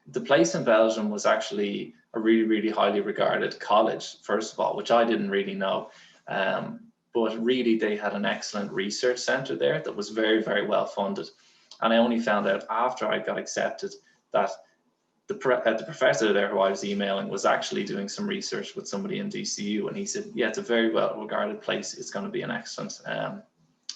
the place in Belgium was actually a really, really highly regarded college, first of all, which I didn't really know. But really, they had an excellent research center there that was very, very well funded. And I only found out after I got accepted that the professor there who I was emailing was actually doing some research with somebody in DCU, and he said, yeah, it's a very well regarded place. It's going to be an excellent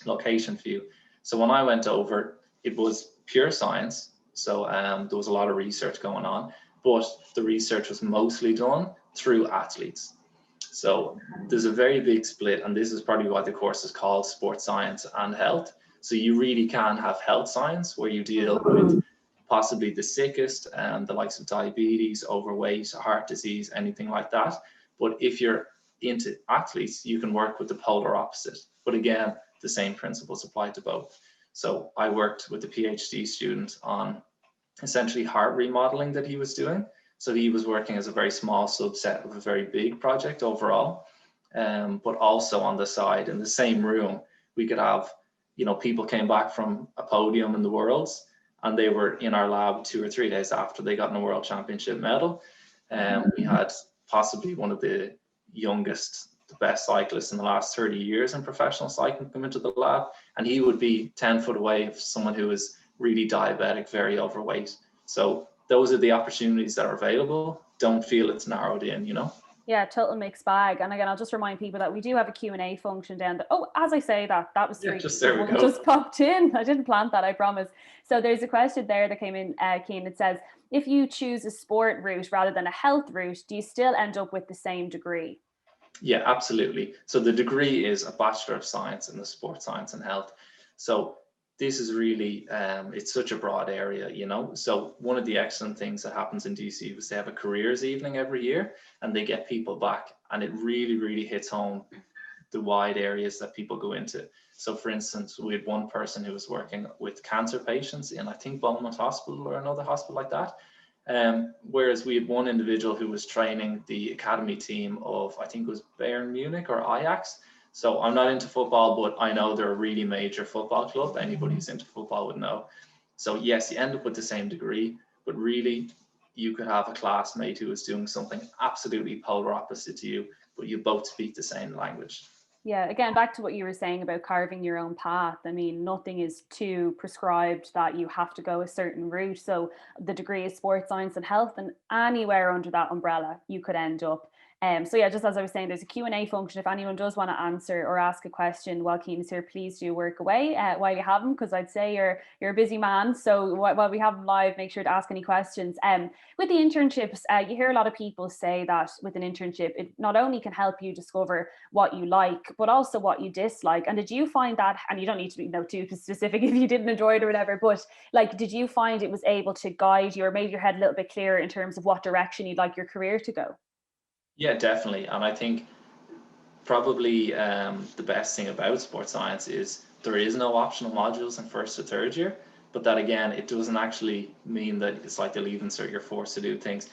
location for you. So when I went over, it was pure science. So there was a lot of research going on, but the research was mostly done through athletes. So there's a very big split, and this is probably why the course is called Sports Science and Health. So you really can have health science where you deal with possibly the sickest, the likes of diabetes, overweight, heart disease, anything like that. But if you're into athletes, you can work with the polar opposite. But again, the same principles apply to both. So I worked with a PhD student on essentially heart remodeling that he was doing. So he was working as a very small subset of a very big project overall. But also on the side, in the same room, we could have, you know, people came back from a podium in the Worlds, and they were in our lab 2 or 3 days after they got in a world championship medal. We had possibly one of the youngest, the best cyclists in the last 30 years in professional cycling come into the lab, and he would be 10 foot away of someone who is really diabetic, very overweight. So those are the opportunities that are available. Don't feel it's narrowed in, you know? Yeah, total mixed bag. And again, I'll just remind people that we do have a Q&A function down there. Oh, as I say that was Yeah, three. just there we go. Just popped in. I didn't plant that, I promise. So there's a question there that came in, Cian. It says, if you choose a sport route rather than a health route, do you still end up with the same degree? Yeah, absolutely. So the degree is a Bachelor of Science in the Sports Science and Health. So this is really, it's such a broad area, you know. So one of the excellent things that happens in DC is they have a careers evening every year, and they get people back, and it really, really hits home the wide areas that people go into. So for instance, we had one person who was working with cancer patients in, I think, Beaumont Hospital or another hospital like that. Whereas we had one individual who was training the academy team of, I think it was Bayern Munich or Ajax. So I'm not into football, but I know they're a really major football club. Anybody who's into football would know. So yes, you end up with the same degree, but really you could have a classmate who is doing something absolutely polar opposite to you, but you both speak the same language. Yeah, again, back to what you were saying about carving your own path. I mean, nothing is too prescribed that you have to go a certain route. So the degree is sports science and health, and anywhere under that umbrella you could end up. So yeah, just as I was saying, there's a Q&A function. If anyone does want to answer or ask a question while Cian is here, please do work away while you have them, because I'd say you're a busy man. So while we have them live, make sure to ask any questions. With the internships, you hear a lot of people say that with an internship, it not only can help you discover what you like, but also what you dislike. And did you find that, and you don't need to be too specific if you didn't enjoy it or whatever, but like, did you find it was able to guide you or made your head a little bit clearer in terms of what direction you'd like your career to go? Yeah, definitely. And I think probably the best thing about sports science is there is no optional modules in first to third year, but that again, it doesn't actually mean that it's like the leaving cert, you're forced to do things.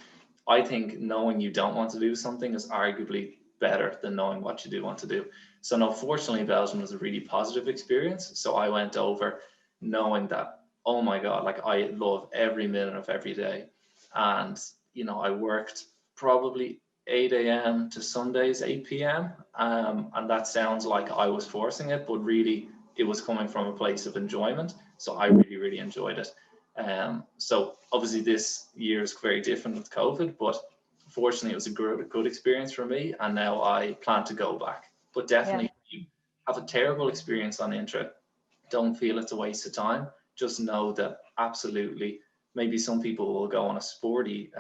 I think knowing you don't want to do something is arguably better than knowing what you do want to do. So no, fortunately, Belgium was a really positive experience. So I went over knowing that, oh my God, like I love every minute of every day. And, you know, I worked probably 8 a.m. to Sundays 8 p.m. And that sounds like I was forcing it, but really it was coming from a place of enjoyment. So I really, really enjoyed it. So obviously this year is very different with COVID, but fortunately it was a good experience for me. And now I plan to go back. But definitely, if you have a terrible experience on Intra, don't feel it's a waste of time. Just know that absolutely, maybe some people will go on a sporty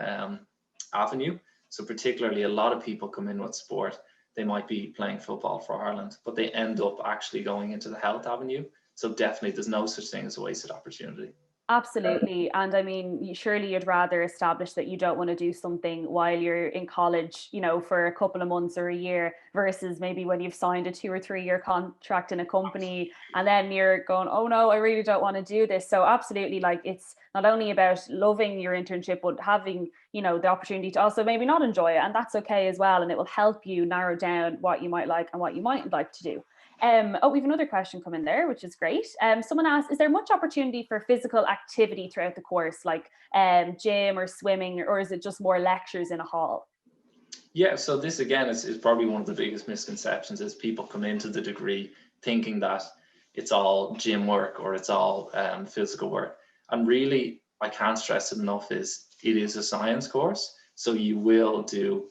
avenue. So particularly a lot of people come in with sport. They might be playing football for Ireland, but they end up actually going into the health avenue. So definitely there's no such thing as a wasted opportunity. Absolutely. And I mean, surely you'd rather establish that you don't want to do something while you're in college, for a couple of months or a year, versus maybe when you've signed a 2 or 3 year contract in a company and then you're going, oh no, I really don't want to do this. So absolutely, like, it's not only about loving your internship, but having, the opportunity to also maybe not enjoy it. And that's okay as well. And it will help you narrow down what you might like and what you mightn't like to do. We have another question come in there, which is great. Someone asked, is there much opportunity for physical activity throughout the course, like gym or swimming, or is it just more lectures in a hall? Yeah, so this again is probably one of the biggest misconceptions, is people come into the degree thinking that it's all gym work or it's all physical work. And really, I can't stress it enough, it is a science course. So you will do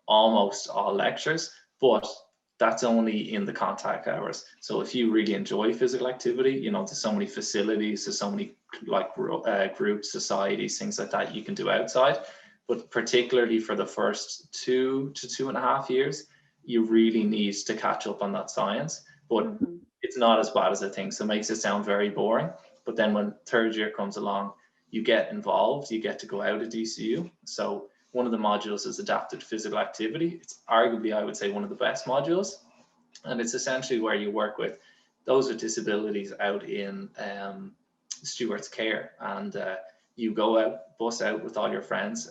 almost all lectures, but that's only in the contact hours. So if you really enjoy physical activity, there's so many facilities, there's so many like groups, societies, things like that you can do outside. But particularly for the first 2 to 2.5 years, you really need to catch up on that science. But it's not as bad as I think. So it makes it sound very boring. But then when third year comes along, you get involved, you get to go out of DCU. So one of the modules is adapted physical activity. It's arguably, I would say, one of the best modules. And it's essentially where you work with those with disabilities out in Stewart's care. And you go out, bus out with all your friends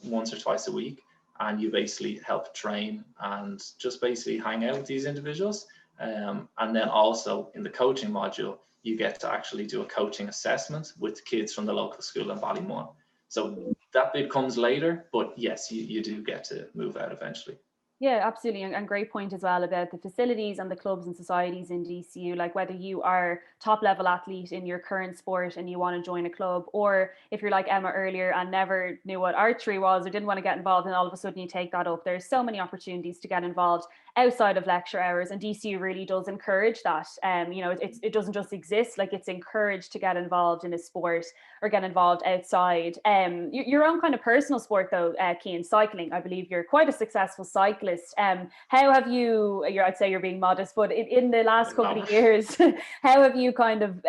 once or twice a week. And you basically help train and just basically hang out with these individuals. And then also in the coaching module, you get to actually do a coaching assessment with kids from the local school in Ballymun. So that bit comes later, but yes, you do get to move out eventually. Yeah, absolutely. And great point as well about the facilities and the clubs and societies in DCU, like whether you are top level athlete in your current sport and you want to join a club, or if you're like Emma earlier and never knew what archery was or didn't want to get involved, and all of a sudden you take that up. There's so many opportunities to get involved outside of lecture hours, and DCU really does encourage that. It doesn't just exist, like it's encouraged to get involved in a sport or get involved outside. Your own kind of personal sport though, Cian, cycling, I believe you're quite a successful cyclist. How have you, I'd say you're being modest, but in the last couple of years, how have you kind of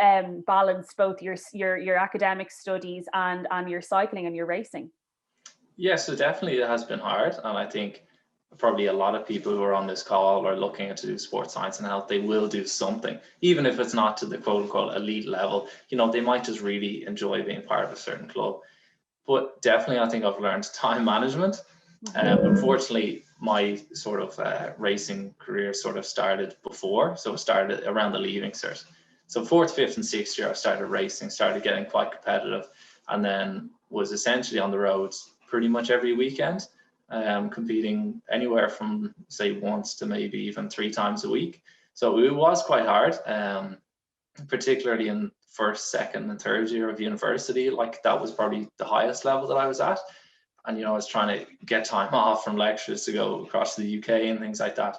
balanced both your academic studies and your cycling and your racing? Yeah, so definitely it has been hard. And I think probably a lot of people who are on this call are looking to do sports science and health. They will do something, even if it's not to the quote unquote elite level. They might just really enjoy being part of a certain club. But definitely, I think I've learned time management. Unfortunately, my sort of racing career sort of started before. So it started around the leaving cert. So 4th, 5th and 6th year, I started racing, started getting quite competitive, and then was essentially on the roads pretty much every weekend, competing anywhere from say once to maybe even 3 times a week. So it was quite hard, particularly in 1st, 2nd and 3rd year of university. Like that was probably the highest level that I was at. And, I was trying to get time off from lectures to go across to the UK and things like that.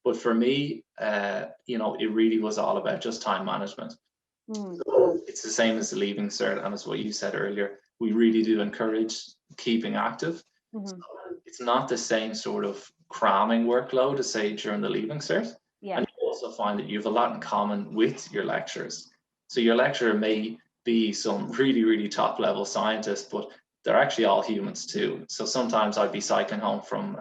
But for me, it really was all about just time management. So it's the same as the leaving cert, and as what you said earlier, we really do encourage keeping active. So it's not the same sort of cramming workload as say during the leaving cert. Yeah. And you also find that you have a lot in common with your lecturers. So your lecturer may be some really, really top level scientist, but they're actually all humans too. So sometimes I'd be cycling home from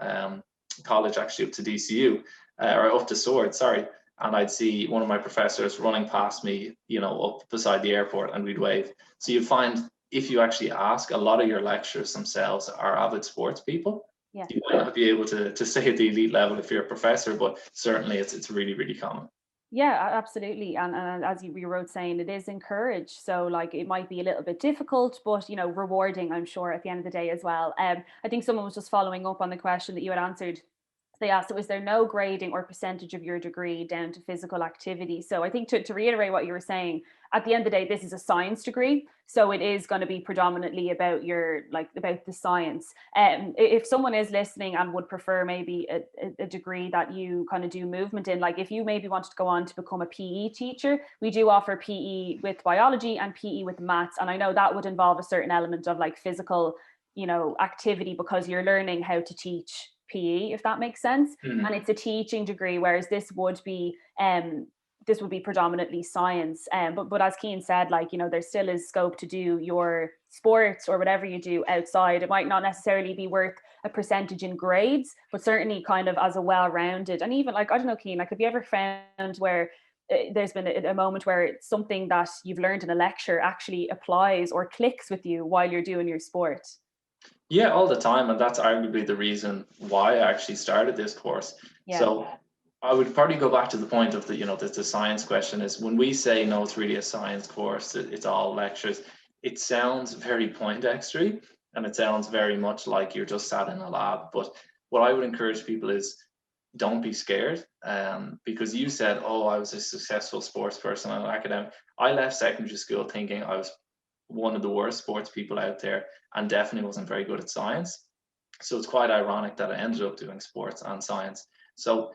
college actually up to DCU, or up to Sword, sorry. And I'd see one of my professors running past me, up beside the airport, and we'd wave. So you find if you actually ask, a lot of your lecturers themselves are avid sports people. Yeah. You might not be able to say at the elite level if you're a professor, but certainly it's really, really common. Yeah, absolutely. And as you were saying, it is encouraged. So like it might be a little bit difficult, but rewarding, I'm sure, at the end of the day as well. I think someone was just following up on the question that you had answered. They asked, so is there no grading or percentage of your degree down to physical activity? So I think to reiterate what you were saying, at the end of the day, this is a science degree. So it is going to be predominantly about about the science. If someone is listening and would prefer maybe a degree that you kind of do movement in, like if you maybe wanted to go on to become a PE teacher, we do offer PE with biology and PE with maths. And I know that would involve a certain element of like physical, activity, because you're learning how to teach PE, if that makes sense. Mhm. And it's a teaching degree, whereas this would be predominantly science. But as Cian said, like, there still is scope to do your sports or whatever you do outside. It might not necessarily be worth a percentage in grades, but certainly kind of as a well-rounded, and even like, I don't know, Cian, like have you ever found where there's been a moment where something that you've learned in a lecture actually applies or clicks with you while you're doing your sport? Yeah, all the time, and that's arguably the reason why I actually started this course. Yeah. So I would probably go back to the point of the science question is when we say no, it's really a science course, it's all lectures. It sounds very Poindextery, and it sounds very much like you're just sat in a lab. But what I would encourage people is don't be scared, because you said, oh, I was a successful sports person and an academic. I left secondary school thinking I was one of the worst sports people out there and definitely wasn't very good at science. So it's quite ironic that I ended up doing sports and science. So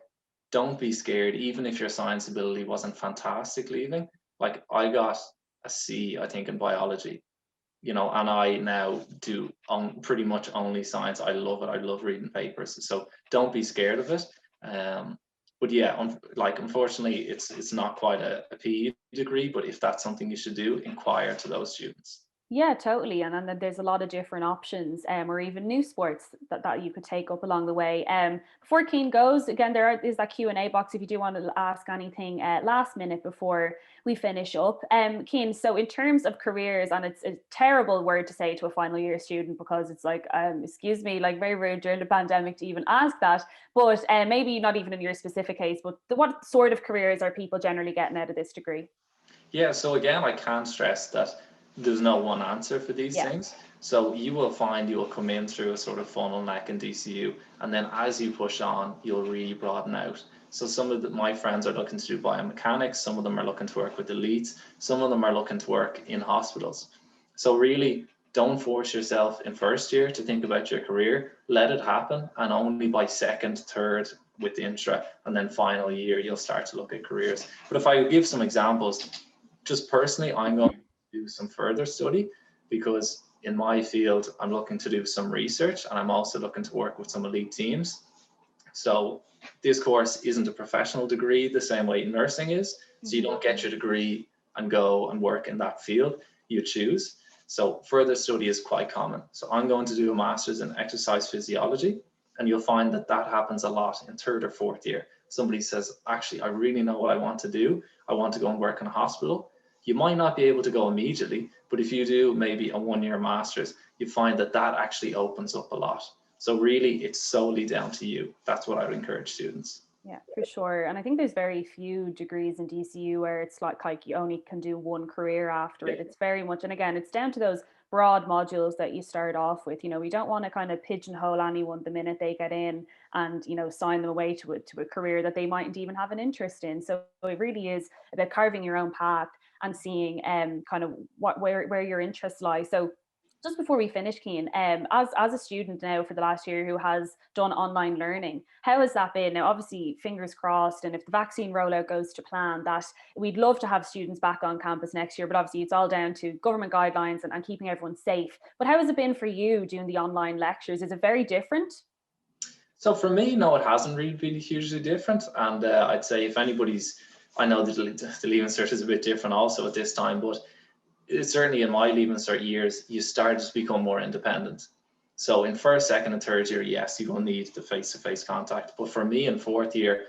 don't be scared, even if your science ability wasn't fantastic leaving. Like I got a C, I think, in biology, and I now do pretty much only science. I love it. I love reading papers. So don't be scared of it. But yeah, unfortunately, it's not quite a PE degree. But if that's something you should do, inquire to those students. Yeah, totally. And then there's a lot of different options, or even new sports that you could take up along the way. Before Cian goes, again, is that Q&A box if you do want to ask anything last minute before we finish up. Cian, so in terms of careers, and it's a terrible word to say to a final year student because it's like, excuse me, like very rude during the pandemic to even ask that, but maybe not even in your specific case, but what sort of careers are people generally getting out of this degree? Yeah, so again, I can't stress that there's no one answer for these things. So you will find you will come in through a sort of funnel neck in DCU, and then as you push on, you'll really broaden out. So some of my friends are looking to do biomechanics, some of them are looking to work with elites, some of them are looking to work in hospitals. So really, don't force yourself in first year to think about your career. Let it happen, and only by second, third, with intra, and then final year, you'll start to look at careers. But if I give some examples, just personally, I'm going to do some further study because in my field, I'm looking to do some research and I'm also looking to work with some elite teams. So this course isn't a professional degree the same way nursing is. So you don't get your degree and go and work in that field, you choose. So further study is quite common. So I'm going to do a master's in exercise physiology, and you'll find that that happens a lot in third or fourth year. Somebody says, actually, I really know what I want to do. I want to go and work in a hospital. You might not be able to go immediately, but if you do maybe a 1-year master's, you find that that actually opens up a lot. So really, it's solely down to you. That's what I would encourage students. Yeah, for sure. And I think there's very few degrees in DCU where it's like you only can do one career after it. It's very much, and again, it's down to those broad modules that you start off with. We don't want to kind of pigeonhole anyone the minute they get in and, sign them away to a career that they mightn't even have an interest in. So it really is about carving your own path and seeing kind of where your interests lie. So just before we finish, Cian, as a student now for the last year who has done online learning, how has that been? Now, obviously, fingers crossed, and if the vaccine rollout goes to plan, that we'd love to have students back on campus next year, but obviously it's all down to government guidelines and keeping everyone safe. But how has it been for you doing the online lectures? Is it very different? So for me, no, it hasn't really been hugely different. And I'd say if anybody's, I know the Leaving Cert is a bit different also at this time, but it's certainly in my Leaving Cert years, you started to become more independent. So in first, second, and third year, yes, you will need the face-to-face contact. But for me in fourth year,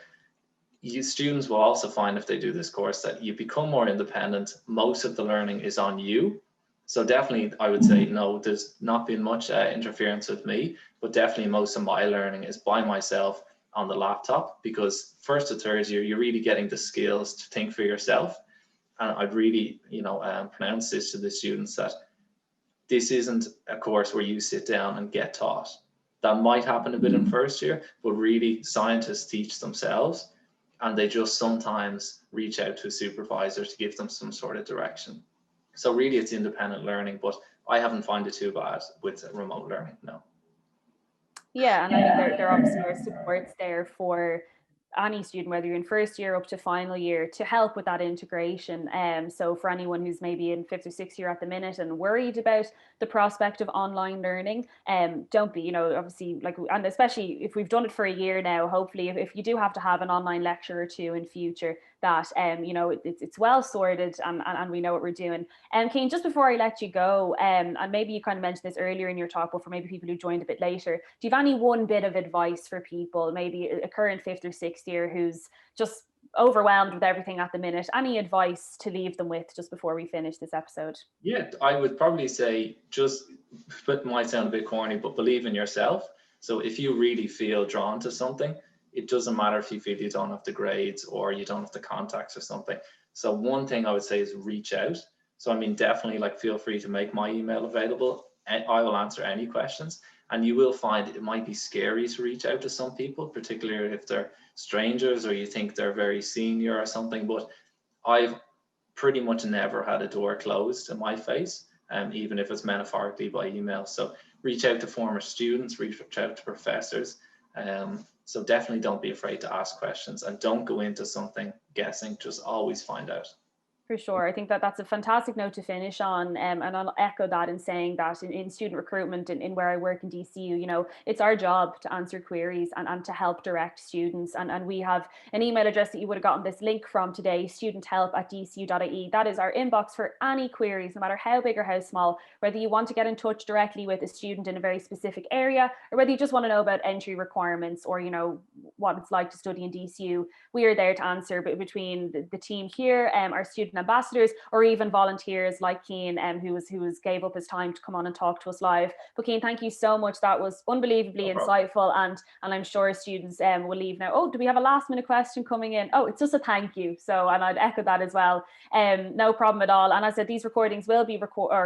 students will also find if they do this course that you become more independent. Most of the learning is on you. So definitely, I would say no, there's not been much interference with me, but definitely most of my learning is by myself. on the laptop, because first to third year, you're really getting the skills to think for yourself. And I'd really, pronounce this to the students that this isn't a course where you sit down and get taught. That might happen a bit in first year, but really scientists teach themselves, and they just sometimes reach out to a supervisor to give them some sort of direction. So really it's independent learning, but I haven't found it too bad with remote learning, no. Yeah, and I mean, there obviously are supports there for any student, whether you're in first year up to final year, to help with that integration. So for anyone who's maybe in fifth or sixth year at the minute and worried about the prospect of online learning, don't be, obviously, like, and especially if we've done it for a year now, hopefully if you do have to have an online lecture or two in future, that it's well sorted, and we know what we're doing. And Cian, just before I let you go, and maybe you kind of mentioned this earlier in your talk, but for maybe people who joined a bit later, do you have any one bit of advice for people, maybe a current fifth or sixth year who's just overwhelmed with everything at the minute? Any advice to leave them with just before we finish this episode? Yeah, I would probably say, just, it might sound a bit corny, but believe in yourself. So if you really feel drawn to something, it doesn't matter if you feel you don't have the grades or you don't have the contacts or something. So one thing I would say is reach out. So I mean, definitely, like, feel free to make my email available, and I will answer any questions. And you will find it might be scary to reach out to some people, particularly if they're strangers or you think they're very senior or something. But I've pretty much never had a door closed in my face, even if it's metaphorically by email. So reach out to former students, reach out to professors. So definitely don't be afraid to ask questions, and don't go into something guessing, just always find out. For sure. I think that's a fantastic note to finish on. And I'll echo that in saying that in student recruitment, in where I work in DCU, it's our job to answer queries and to help direct students. And we have an email address that you would have gotten this link from today, studenthelp@dcu.ie. That is our inbox for any queries, no matter how big or how small, whether you want to get in touch directly with a student in a very specific area, or whether you just want to know about entry requirements or, what it's like to study in DCU. We are there to answer. But between the team here, our student ambassadors, or even volunteers like Cian, who gave up his time to come on and talk to us live. But Cian, thank you so much. That was unbelievably insightful, and I'm sure students will leave now. Oh, do we have a last minute question coming in? Oh, it's just a thank you. So, and I'd echo that as well. No problem at all. And as I said, these recordings will be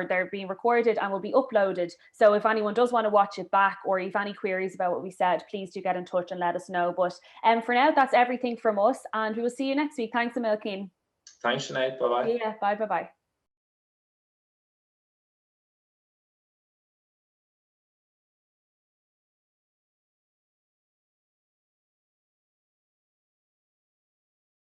they're being recorded and will be uploaded. So if anyone does want to watch it back, or if any queries about what we said, please do get in touch and let us know. But for now, that's everything from us, and we will see you next week. Thanks a million, Cian. Thanks, Sinead. Bye-bye. Yeah, bye.